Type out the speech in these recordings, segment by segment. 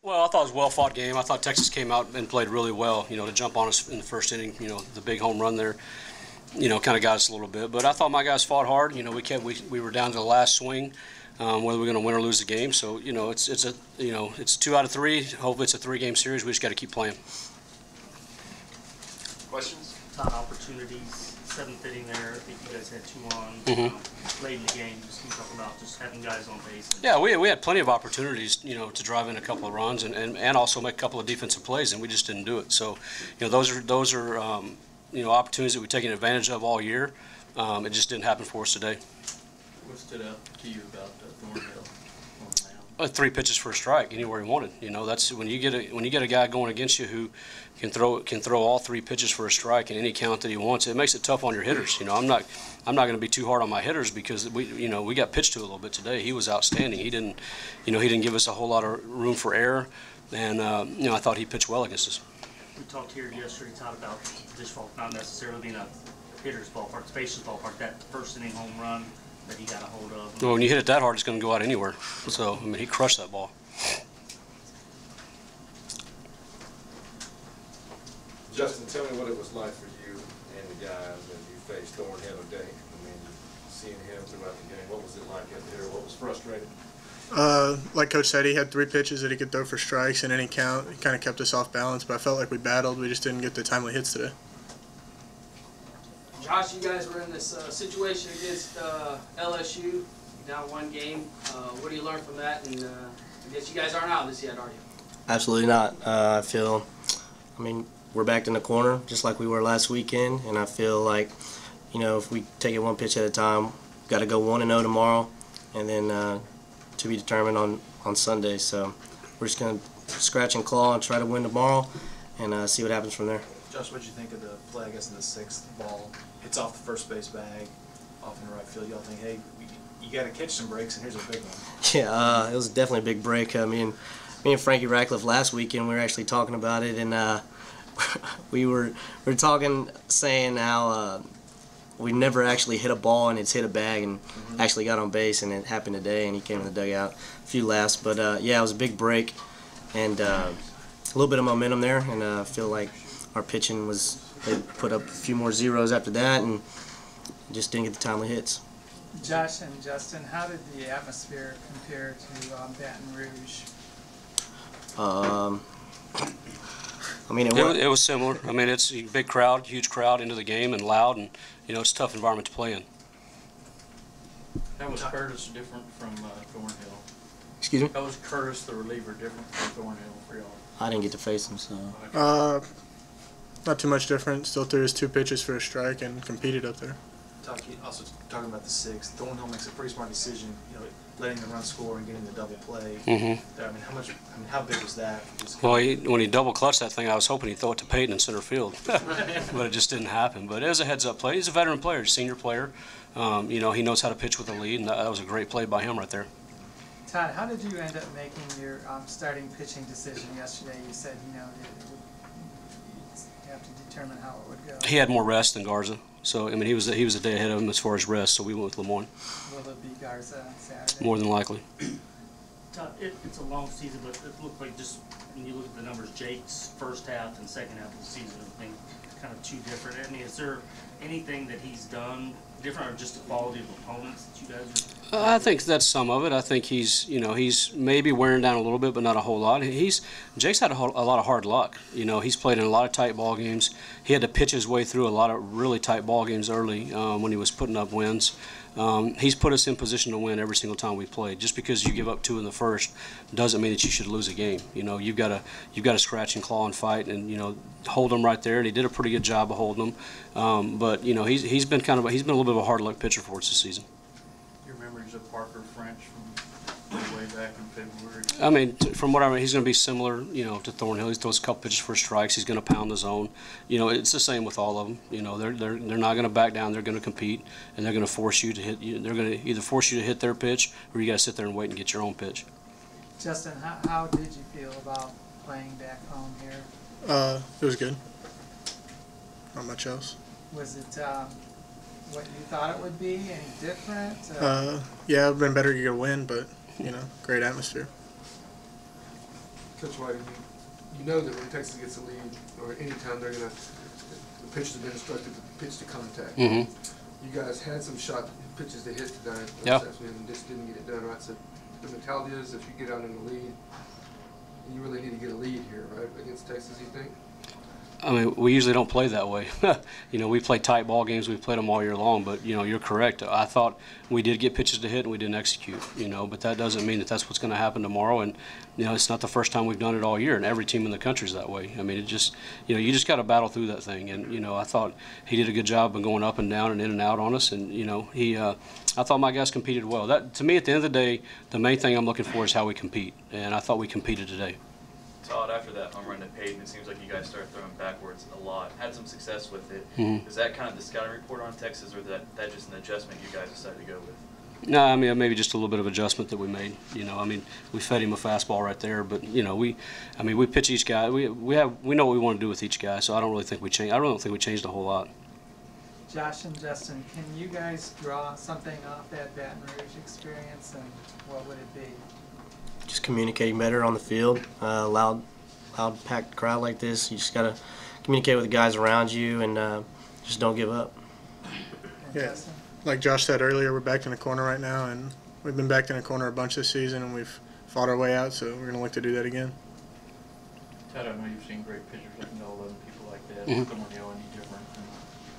Well, I thought it was a well-fought game. I thought Texas came out and played really well, to jump on us in the first inning. The big home run there, kind of got us a little bit. But I thought my guys fought hard. We were down to the last swing, whether we're going to win or lose the game. So, it's 2 out of 3. Hopefully it's a 3-game series. We just got to keep playing. Questions? Ton of opportunities. 7th inning there, I think you guys had 2 on late in the game. Just can you talk about just having guys on base? Yeah, we had plenty of opportunities, to drive in a couple of runs and also make a couple of defensive plays, and we just didn't do it. So, those are opportunities that we've taken advantage of all year. It just didn't happen for us today. What stood out to you about Thornhill on the mound? 3 pitches for a strike, anywhere he wanted. That's when you get a guy going against you who can throw all 3 pitches for a strike in any count that he wants. It makes it tough on your hitters. I'm not going to be too hard on my hitters because we got pitched to a little bit today. He was outstanding. He didn't give us a whole lot of room for error, and I thought he pitched well against us. We talked here yesterday, Todd, about this fault not necessarily being a hitter's ballpark, it's base's ballpark. That first inning home run that he got a hold of. Well, when you hit it that hard, it's going to go out anywhere. So he crushed that ball. Justin, tell me what it was like for you and the guys as you faced Thornhill today. Seeing him throughout the game, what was it like out there? What was frustrating? Like Coach said, he had 3 pitches that he could throw for strikes in any count. It kind of kept us off balance, but I felt like we battled. We just didn't get the timely hits today. Josh, you guys were in this situation against LSU, down 1 game. What do you learn from that? And I guess you guys aren't out of this yet, are you? Absolutely not. We're backed in the corner just like we were last weekend, and I feel like, if we take it 1 pitch at a time, we've got to go 1-0 tomorrow, and then to be determined on Sunday. So we're just going to scratch and claw and try to win tomorrow and see what happens from there. Josh, what did you think of the play, I guess, in the 6th ball? Hits off the first base bag, off in the right field. Y'all think, hey, you got to catch some breaks, and here's a big one. Yeah, it was definitely a big break. Me and Frankie Ratcliffe last weekend, we were actually talking about it, and we were talking, saying how we never actually hit a ball and it's hit a bag and actually got on base, and it happened today, and he came in the dugout. A few laughs, but yeah, it was a big break and a little bit of momentum there, and I feel like our pitching they put up a few more zeros after that and just didn't get the timely hits. Josh and Justin, how did the atmosphere compare to Baton Rouge? It was similar. It's a big crowd, huge crowd into the game, and loud, and it's a tough environment to play in. How was Curtis different from Thornhill? Excuse me? How was Curtis, the reliever, different from Thornhill for y'all? I didn't get to face him, so. Not too much different. Still threw his 2 pitches for a strike and competed up there. Also talking about the 6th, Thornhill makes a pretty smart decision, letting the run score and getting the double play. How big was that? Well, when he double clutched that thing, I was hoping he'd throw it to Peyton in center field, but it just didn't happen. But it was a heads-up play. He's a veteran player, a senior player. He knows how to pitch with a lead, and that was a great play by him right there. Todd, how did you end up making your starting pitching decision yesterday? You said you have to determine how it would go. He had more rest than Garza, so he was a day ahead of him as far as rest. So we went with Lemoyne. Will it be Garza on Saturday? More than likely. Todd, it's a long season, but it looked like, just when you look at the numbers, Jake's first half and second half of the season have been kind of 2 different. Is there anything that he's done different, or just the quality of opponents that you guys are? I think that's some of it. I think he's maybe wearing down a little bit, but not a whole lot. Jake's had a lot of hard luck. He's played in a lot of tight ball games. He had to pitch his way through a lot of really tight ball games early when he was putting up wins. He's put us in position to win every single time we played. Just because you give up 2 in the first doesn't mean that you should lose a game. You've got to scratch and claw and fight, and hold him right there. And he did a pretty good job of holding him. But he's been a little bit of a hard luck pitcher for us this season. Your memories of Parker French from way back in February? From what he's going to be similar, to Thornhill. He throws a couple pitches for strikes. He's going to pound the zone. It's the same with all of them. They're not going to back down. They're going to compete, and they're going to force you to hit. They're going to either force you to hit their pitch, or you got to sit there and wait and get your own pitch. Justin, how did you feel about playing back home here? It was good. Not much else. Was it what you thought it would be? Any different? Yeah, it'd been better to get a win, but great atmosphere. Coach White, you know that when Texas gets a lead, or anytime they're gonna, the pitchers have been instructed to pitch to contact. Mm-hmm. You guys had some shot pitches to hit tonight, Yeah. and just didn't get it done, right? So the mentality is, if you get out in the lead, you really need to get a lead here, right, against Texas, you think? I mean, we usually don't play that way. You know, we play tight ball games. We've played them all year long. But, you know, you're correct. I thought we did get pitches to hit and we didn't execute, you know. But that doesn't mean that that's what's going to happen tomorrow. And, you know, it's not the first time we've done it all year. And every team in the country is that way. I mean, it just, you know, you just got to battle through that thing. And, you know, I thought he did a good job of going up and down and in and out on us. And, you know, I thought my guys competed well. That, to me, at the end of the day, the main thing I'm looking for is how we compete. And I thought we competed today. Todd, after that home run to Peyton, it seems like you guys started throwing backwards a lot. Had some success with it. Mm-hmm. Is that kind of the scouting report on Texas, or that just an adjustment you guys decided to go with? No, I mean, maybe just a little bit of adjustment that we made. You know, I mean, we fed him a fastball right there, but you know, we pitch each guy. We know what we want to do with each guy, so I don't really think we changed. I don't think we changed a whole lot. Josh and Justin, can you guys draw something off that Baton Rouge experience, and what would it be? Just communicating better on the field. Loud packed crowd like this, you just gotta communicate with the guys around you and just don't give up. And Yeah. Justin? Like Josh said earlier, we're backed in the corner right now, and we've been backed in the corner a bunch this season, and we've fought our way out, so we're going to look to do that again. Ted, I know you've seen great pitchers like Nola and people like that. Mm-hmm. Thornhill, any different than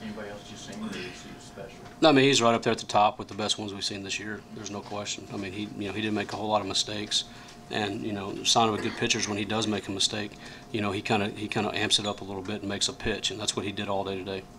anybody else you've seen that you see as special? No, I mean, he's right up there at the top with the best ones we've seen this year. There's no question. I mean, he didn't make a whole lot of mistakes, and you know, the sign of a good pitcher is when he does make a mistake, you know, he kind of amps it up a little bit and makes a pitch, and that's what he did all day today.